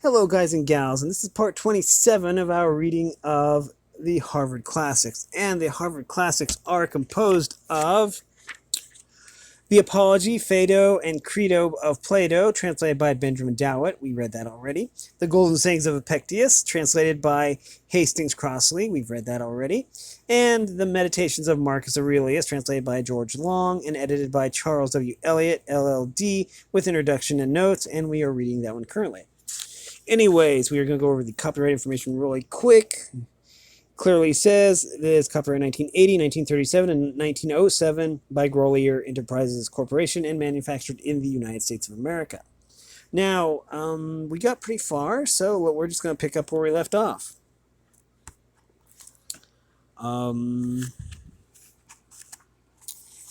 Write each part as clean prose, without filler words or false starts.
Hello, guys and gals, and this is part 27 of our reading of the Harvard Classics. And the Harvard Classics are composed of the Apology, Phaedo, and Credo of Plato, translated by Benjamin Jowett. We read that already. The Golden Sayings of Epictetus, translated by Hastings Crossley. We've read that already. And the Meditations of Marcus Aurelius, translated by George Long and edited by Charles W. Eliot, LLD, with introduction and notes, and we are reading that one currently. Anyways, we are going to go over the copyright information really quick. Clearly says it is copyright 1980, 1937, and 1907 by Grolier Enterprises Corporation and manufactured in the United States of America. Now, we got pretty far, so we're just going to pick up where we left off.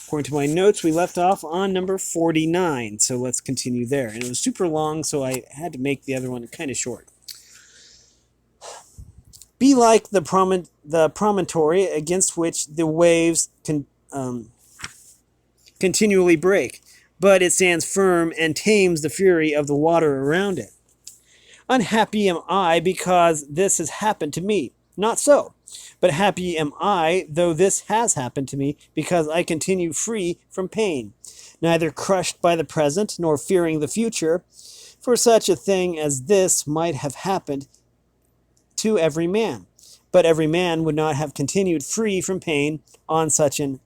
According to my notes, we left off on number 49, so let's continue there. And it was super long, so I had to make the other one kind of short. Be like the promontory against which the waves continually break, but it stands firm and tames the fury of the water around it. Unhappy am I because this has happened to me. Not so. But happy am I, though this has happened to me, because I continue free from pain, neither crushed by the present, nor fearing the future, for such a thing as this might have happened to every man. But every man would not have continued free from pain on such an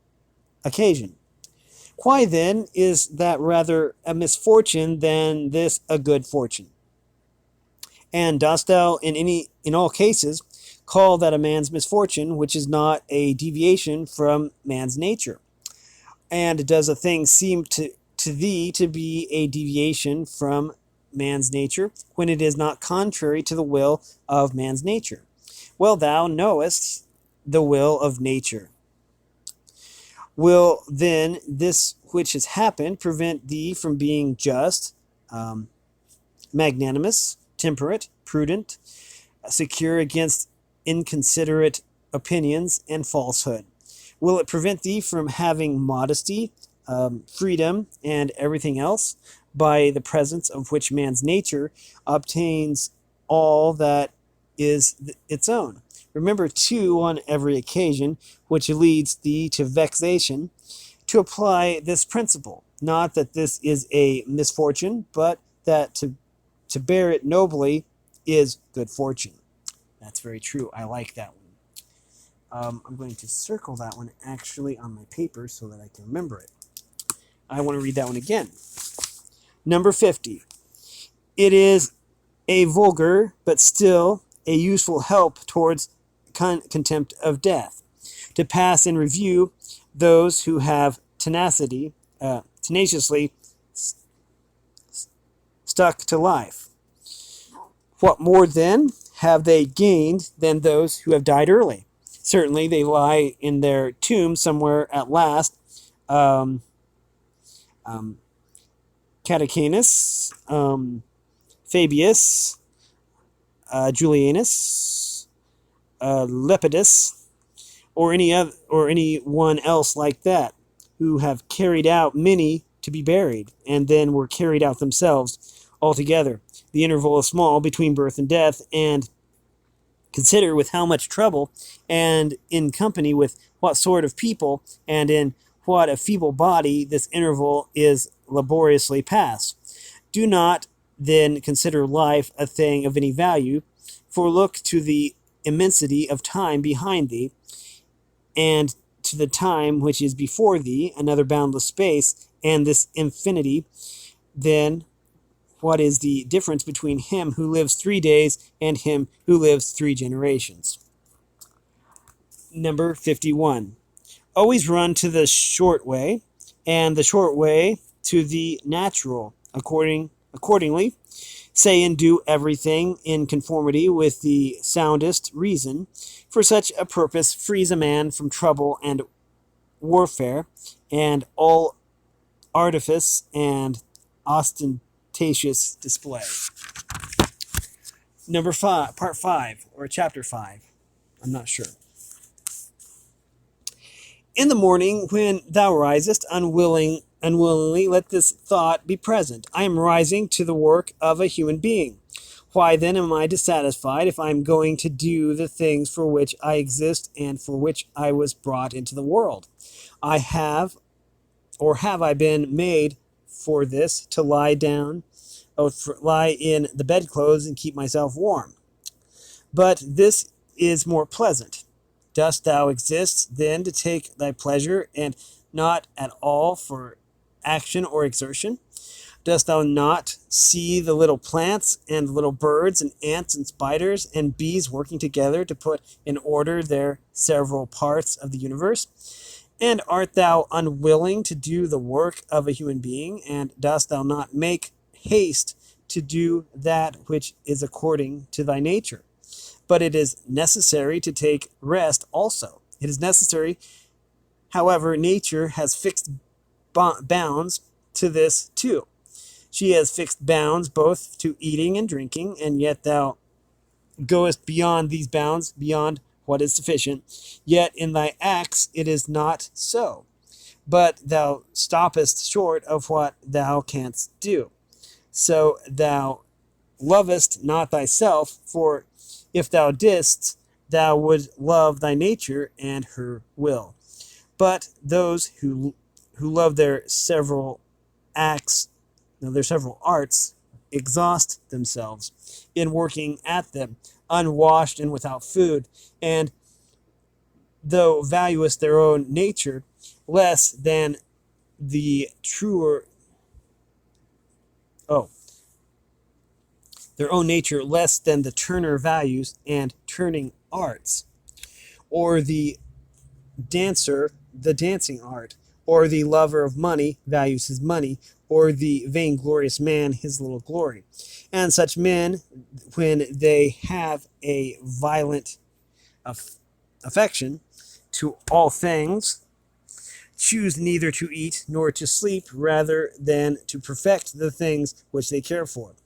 occasion. Why, then, is that rather a misfortune than this a good fortune? And dost thou, in all cases, call that a man's misfortune, which is not a deviation from man's nature? And does a thing seem to thee to be a deviation from man's nature, when it is not contrary to the will of man's nature? Well, thou knowest the will of nature. Will then this which has happened prevent thee from being just, magnanimous, temperate, prudent, secure against inconsiderate opinions and falsehood? Will it prevent thee from having modesty, freedom, and everything else, by the presence of which man's nature obtains all that is its own? Remember, too, on every occasion which leads thee to vexation, to apply this principle, not that this is a misfortune, but that to bear it nobly is good fortune. That's very true. I like that one. I'm going to circle that one actually on my paper so that I can remember it. I want to read that one again. Number 50. It is a vulgar, but still a useful help towards contempt of death, to pass in review those who have tenaciously stuck to life. What more, then, have they gained than those who have died early? Certainly they lie in their tomb somewhere at last. Catacanus, Fabius, Julianus, Lepidus, or anyone else like that, who have carried out many to be buried, and then were carried out themselves altogether. The interval is small between birth and death, and consider with how much trouble, and in company with what sort of people, and in what a feeble body this interval is laboriously passed. Do not then consider life a thing of any value, for look to the immensity of time behind thee, and to the time which is before thee, another boundless space, and this infinity. Then what is the difference between him who lives 3 days and him who lives 3 generations? Number 51. Always run to the short way, and the short way to the natural. Accordingly, say and do everything in conformity with the soundest reason, for such a purpose frees a man from trouble and warfare, and all artifice and ostentatious display. Number 5, part 5, or chapter 5. I'm not sure. In the morning, when thou risest, unwillingly let this thought be present: I am rising to the work of a human being. Why then am I dissatisfied if I am going to do the things for which I exist and for which I was brought into the world? I have, or have I been made for this, to lie down, lie in the bedclothes and keep myself warm? But this is more pleasant. Dost thou exist then to take thy pleasure, and not at all for action or exertion? Dost thou not see the little plants and little birds and ants and spiders and bees working together to put in order their several parts of the universe? And art thou unwilling to do the work of a human being? And dost thou not make haste to do that which is according to thy nature? But it is necessary to take rest also. It is necessary, however, nature has fixed bounds to this too. She has fixed bounds both to eating and drinking, and yet thou goest beyond these bounds, beyond what is sufficient. Yet in thy acts it is not so, but thou stoppest short of what thou canst do. So thou lovest not thyself, for if thou didst, thou would love thy nature and her will. But those who love their several acts, their several arts, exhaust themselves in working at them, unwashed and without food, and though valuest their own nature less than the truer their own nature less than the turner values and turning arts, or the dancer the dancing art, or the lover of money values his money, or the vainglorious man his little glory. And such men, when they have a violent affection to all things, choose neither to eat nor to sleep rather than to perfect the things which they care for.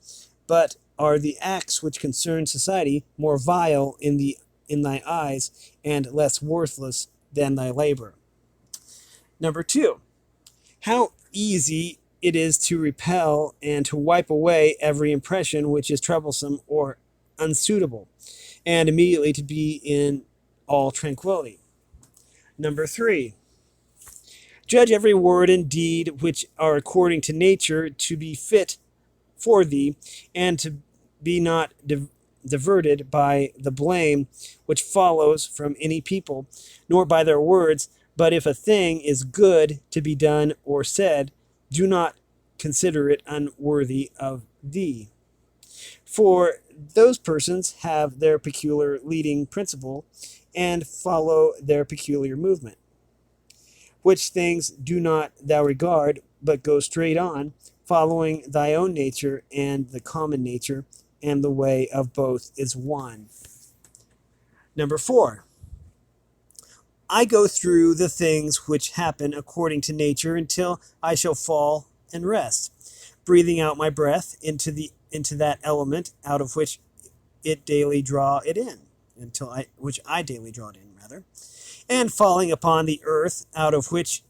But are the acts which concern society more vile in thy eyes and less worthless than thy labor? Number 2, how easy it is to repel and to wipe away every impression which is troublesome or unsuitable, and immediately to be in all tranquility. Number 3, judge every word and deed which are according to nature to be fit for thee, and to be not diverted by the blame which follows from any people, nor by their words. But if a thing is good to be done or said, do not consider it unworthy of thee. For those persons have their peculiar leading principle, and follow their peculiar movement. Which things do not thou regard, but go straight on, following thy own nature and the common nature, and the way of both is one. Number 4, I go through the things which happen according to nature until I shall fall and rest, breathing out my breath into that element out of which it daily draw it in, which I daily draw it in, rather, and falling upon the earth out of which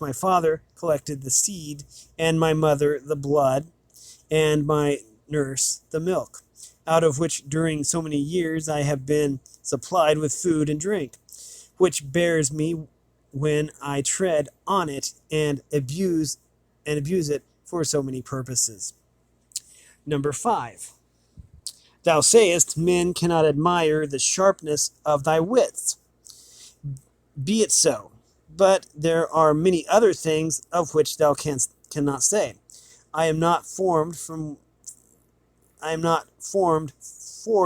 my father collected the seed, and my mother the blood, and my nurse the milk, out of which during so many years I have been supplied with food and drink, which bears me when I tread on it and abuse it for so many purposes. Number 5, thou sayest men cannot admire the sharpness of thy wits. Be it so, but there are many other things of which thou cannot say, I am not formed for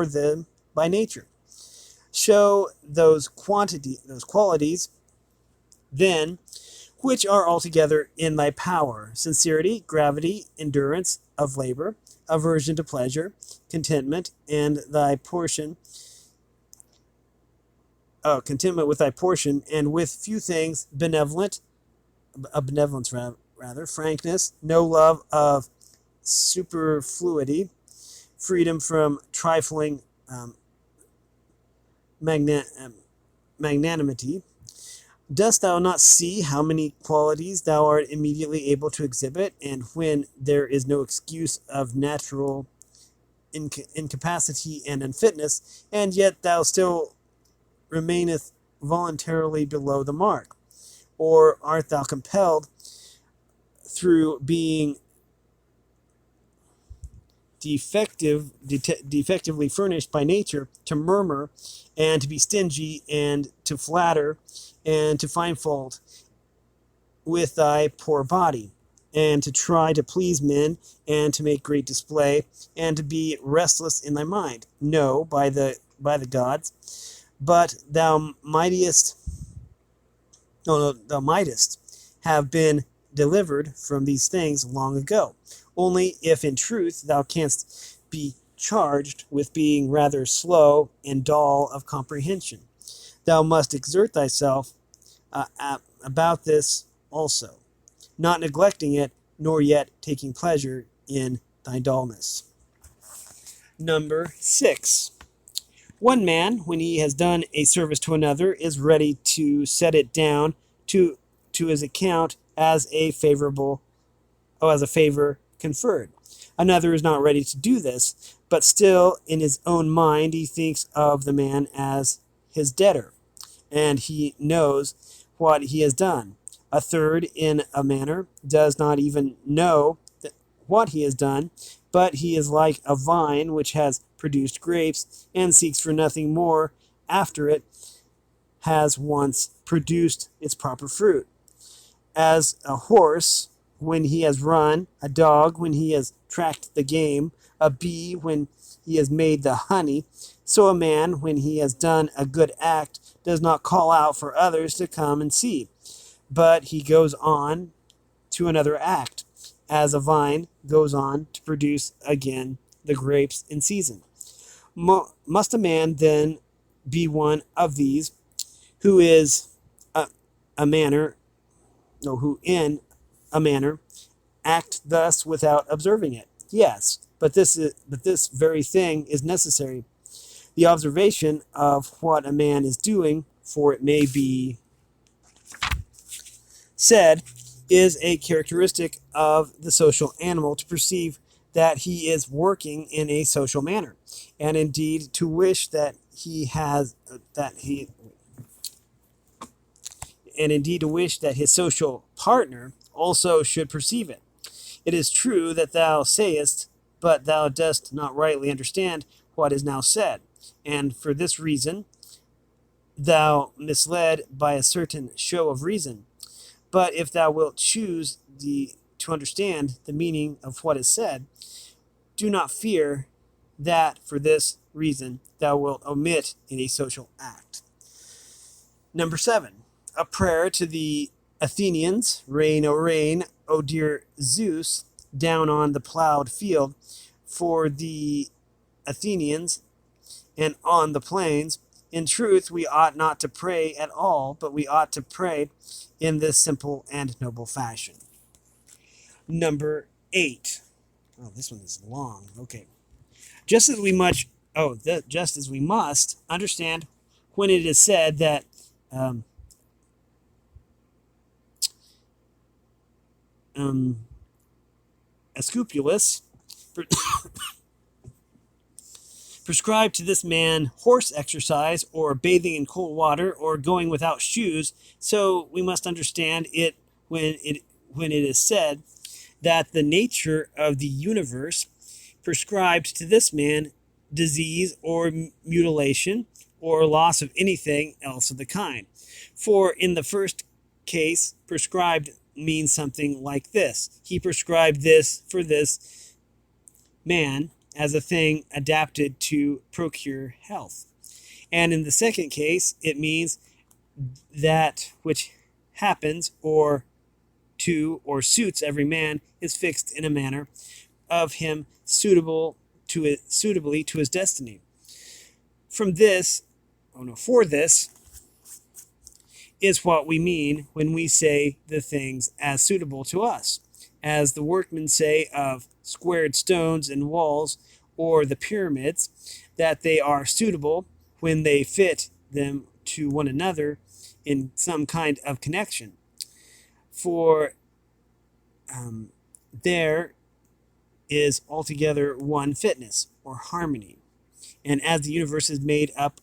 them by nature. Show those qualities, then, which are altogether in thy power: sincerity, gravity, endurance of labor, aversion to pleasure, contentment, and thy portion. Contentment with thy portion, and with few things, benevolence rather, frankness, no love of superfluity, freedom from trifling magnanimity. Dost thou not see how many qualities thou art immediately able to exhibit, and when there is no excuse of natural incapacity and unfitness, and yet thou still remaineth voluntarily below the mark? Or art thou compelled through being defectively furnished by nature to murmur and to be stingy and to flatter and to find fault with thy poor body, and to try to please men and to make great display and to be restless in thy mind? No, by the gods, but thou mightest have been delivered from these things long ago. Only if in truth thou canst be charged with being rather slow and dull of comprehension, thou must exert thyself about this also, not neglecting it, nor yet taking pleasure in thy dullness. Number 6. One man, when he has done a service to another, is ready to set it down to his account as a favor conferred. Another is not ready to do this, but still in his own mind he thinks of the man as his debtor, and he knows what he has done. A third, in a manner, does not even know what he has done, but he is like a vine which has produced grapes, and seeks for nothing more after it has once produced its proper fruit. As a horse when he has run, a dog when he has tracked the game, a bee when he has made the honey, so a man, when he has done a good act, does not call out for others to come and see, but he goes on to another act, as a vine goes on to produce again the grapes in season. Must a man then be one of these, who is who in a manner act thus without observing it? Yes, but this very thing is necessary, the observation of what a man is doing, for it may be said, is a characteristic of the social animal to perceive that he is working in a social manner, and indeed to wish that his social partner also should perceive it. It is true that thou sayest, but thou dost not rightly understand what is now said, and for this reason thou misled by a certain show of reason. But if thou wilt choose to understand the meaning of what is said, do not fear that for this reason thou wilt omit in a social act. Number 7. A prayer to the Athenians, rain, O dear Zeus, down on the plowed field, for the Athenians and on the plains. In truth, we ought not to pray at all, but we ought to pray in this simple and noble fashion. Number 8. Oh, this one is long. Okay. Just as we must understand when it is said that Asclepius prescribed to this man horse exercise, or bathing in cold water, or going without shoes, so we must understand it when it is said that the nature of the universe prescribed to this man disease or mutilation or loss of anything else of the kind. For in the first case, prescribed means something like this: he prescribed this for this man as a thing adapted to procure health. And in the second case, it means that which happens or suits every man is fixed in a manner of him suitably to his destiny. For this is what we mean when we say the things as suitable to us, as the workmen say of squared stones and walls, or the pyramids, that they are suitable when they fit them to one another in some kind of connection. For there is altogether one fitness, or harmony. And as the universe is made up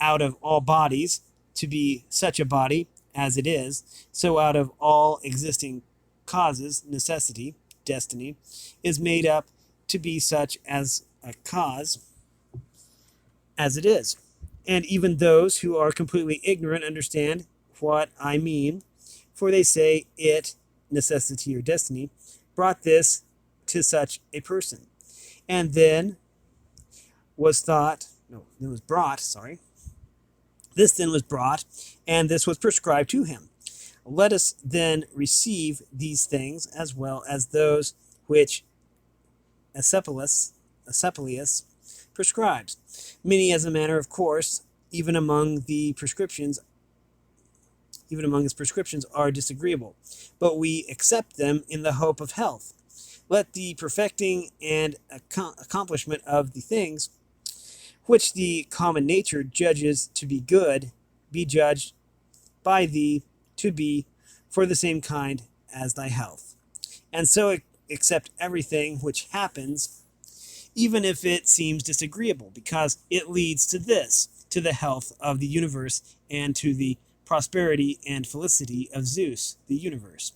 out of all bodies to be such a body as it is, so out of all existing causes, necessity, destiny, is made up to be such as a cause as it is. And even those who are completely ignorant understand what I mean, for they say it, necessity or destiny, brought this to such a person. And then was thought, no, it was brought, sorry. This then was brought, and this was prescribed to him. Let us then receive these things as well as those which Acephalus prescribes. Many as a matter of course, even among his prescriptions are disagreeable, but we accept them in the hope of health. Let the perfecting and accomplishment of the things which the common nature judges to be good be judged by thee to be for the same kind as thy health. And so accept everything which happens, even if it seems disagreeable, because it leads to this, to the health of the universe and to the prosperity and felicity of Zeus, the universe.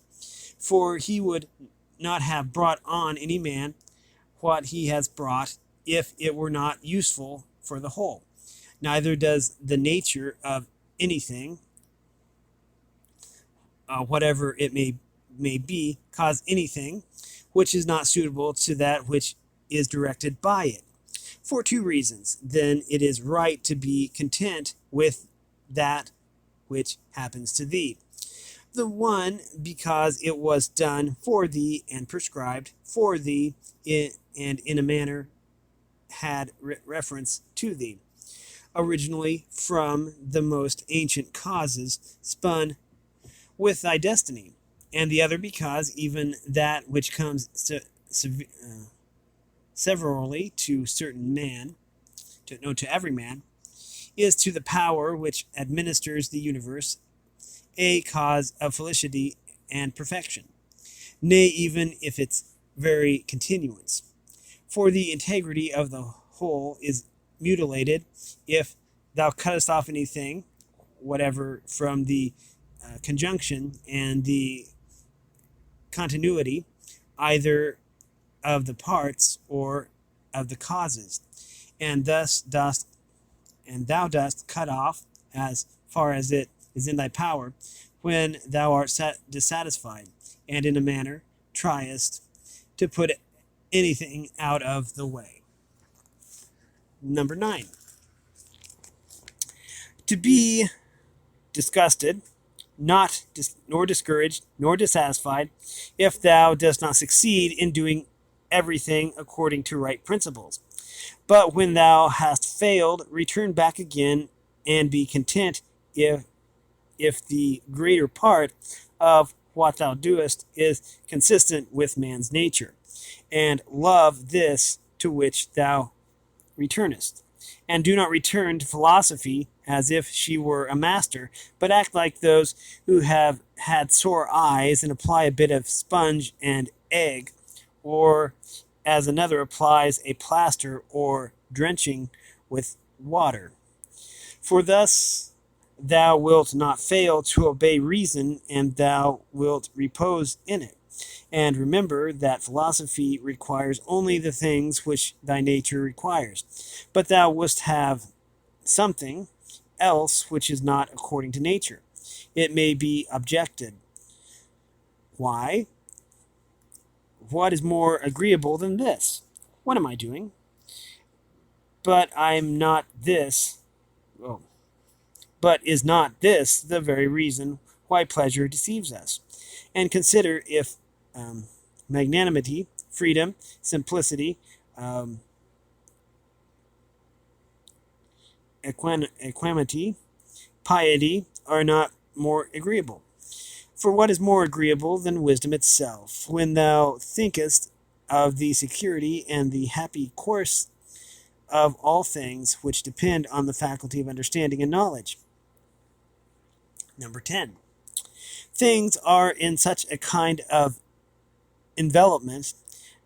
For he would not have brought on any man what he has brought if it were not useful for the whole. Neither does the nature of anything, whatever it may be, cause anything which is not suitable to that which is directed by it. For two reasons, then it is right to be content with that which happens to thee. The one, because it was done for thee and prescribed for thee, and in a manner had reference to thee, originally from the most ancient causes spun with thy destiny. And the other because even that which comes severally to certain man, to every man, is to the power which administers the universe a cause of felicity and perfection, nay, even if its very continuance. For the integrity of the whole is mutilated if thou cuttest off anything, whatever, from the conjunction and the continuity, either of the parts or of the causes, and thou dost cut off as far as it is in thy power, when thou art dissatisfied, and in a manner triest to put anything out of the way. Number 9. To be disgusted, nor discouraged, nor dissatisfied, if thou dost not succeed in doing everything according to right principles. But when thou hast failed, return back again and be content if the greater part of what thou doest is consistent with man's nature, and love this to which thou returnest. And do not return to philosophy as if she were a master, but act like those who have had sore eyes and apply a bit of sponge and egg, or as another applies a plaster or drenching with water. For thus thou wilt not fail to obey reason, and thou wilt repose in it. And remember that philosophy requires only the things which thy nature requires. But thou wouldst have something else which is not according to nature. It may be objected, why? What is more agreeable than this? What am I doing? But I'm not this. Oh. But is not this the very reason why pleasure deceives us? And consider if magnanimity, freedom, simplicity, equanimity, piety are not more agreeable. For what is more agreeable than wisdom itself, when thou thinkest of the security and the happy course of all things which depend on the faculty of understanding and knowledge? Number 10. Things are in such a kind of envelopment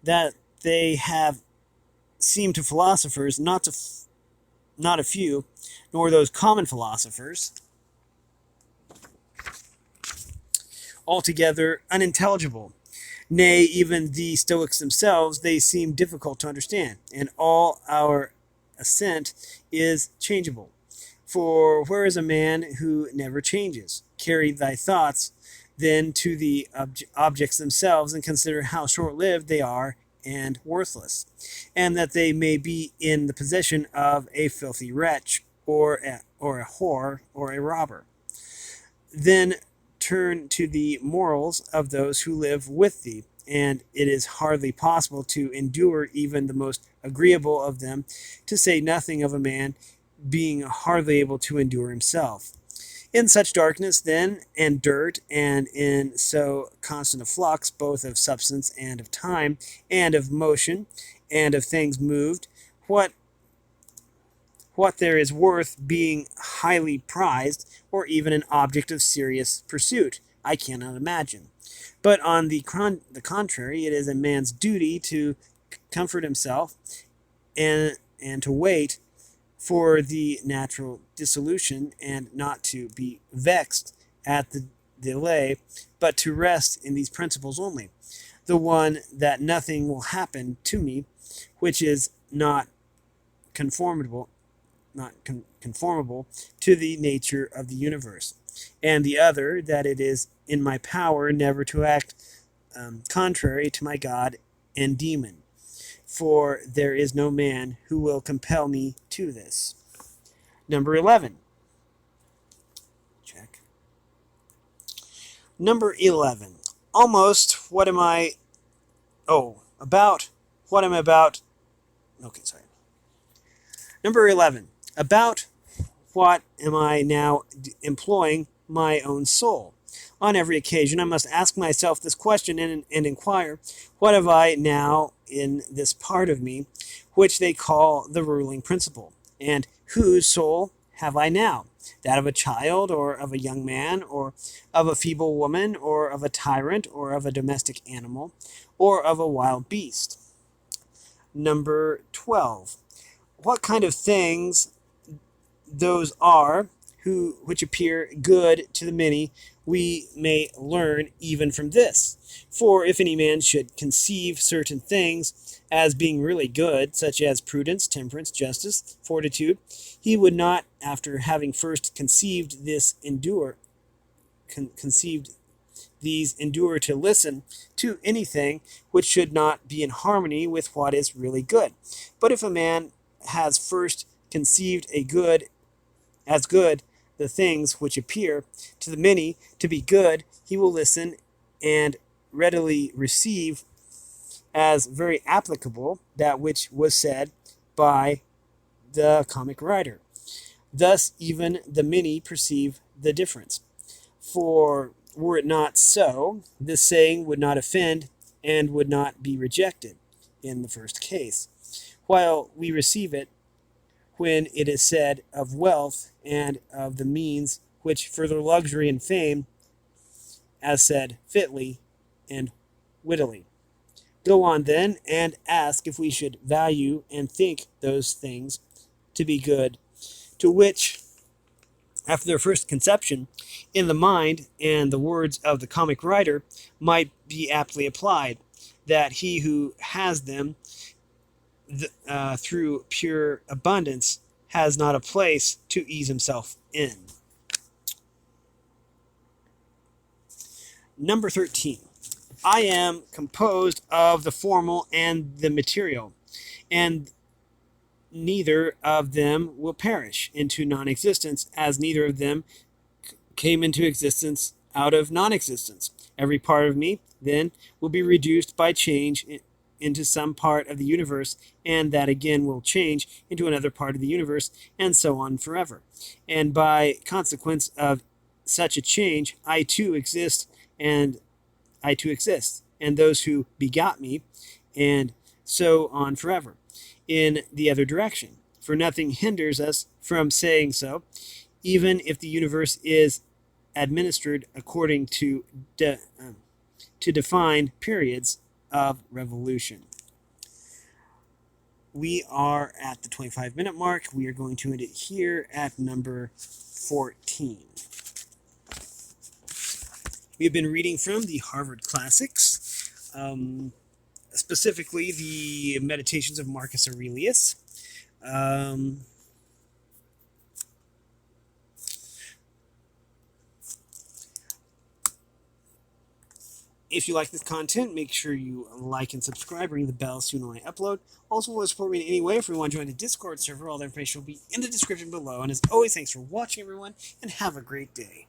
that they have seem to philosophers, not a few, nor those common philosophers, altogether unintelligible. Nay, even the Stoics themselves, they seem difficult to understand, and all our assent is changeable. For where is a man who never changes? Carry thy thoughts then to the objects themselves, and consider how short-lived they are and worthless, and that they may be in the possession of a filthy wretch, or a whore, or a robber. Then turn to the morals of those who live with thee, and it is hardly possible to endure even the most agreeable of them, to say nothing of a man being hardly able to endure himself. In such darkness, then, and dirt, and in so constant a flux, both of substance and of time, and of motion, and of things moved, what there is worth being highly prized, or even an object of serious pursuit, I cannot imagine. But on the contrary, it is a man's duty to comfort himself, and to wait for the natural dissolution, and not to be vexed at the delay, but to rest in these principles only. The one, that nothing will happen to me which is not conformable to the nature of the universe, and the other, that it is in my power never to act contrary to my God and demon, for there is no man who will compel me to this. Number 11. Check. Number 11. Almost what am I... Oh, about what I'm about... Okay, sorry. Number 11. About what am I now employing my own soul? On every occasion, I must ask myself this question and inquire, what have I now in this part of me, which they call the ruling principle? And whose soul have I now? That of a child, or of a young man, or of a feeble woman, or of a tyrant, or of a domestic animal, or of a wild beast? Number 12. What kind of things those are which appear good to the many, we may learn even from this. For if any man should conceive certain things as being really good, such as prudence, temperance, justice, fortitude, he would not, after having first conceived these, endure to listen to anything which should not be in harmony with what is really good. But if a man has first conceived as good the things which appear to the many to be good, he will listen and readily receive as very applicable that which was said by the comic writer. Thus even the many perceive the difference. For were it not so, this saying would not offend and would not be rejected in the first case, while we receive it when it is said of wealth and of the means which further luxury and fame, as said fitly and wittily. Go on then, and ask if we should value and think those things to be good, to which, after their first conception, in the mind, and the words of the comic writer might be aptly applied, that he who has them through pure abundance has not a place to ease himself in. Number 13. I am composed of the formal and the material, and neither of them will perish into non-existence, as neither of them came into existence out of non-existence. Every part of me, then, will be reduced by change into some part of the universe, and that again will change into another part of the universe, and so on forever. And by consequence of such a change, I too exist, and those who begot me, and so on forever, in the other direction. For nothing hinders us from saying so, even if the universe is administered according to defined periods of revolution. We are at the 25-minute mark. We are going to end it here at number 14. We have been reading from the Harvard Classics, specifically the Meditations of Marcus Aurelius. If you like this content, make sure you like and subscribe, ring the bell so you know when I upload. Also, want to support me in any way, if you want to join the Discord server, all the information will be in the description below. And as always, thanks for watching, everyone, and have a great day.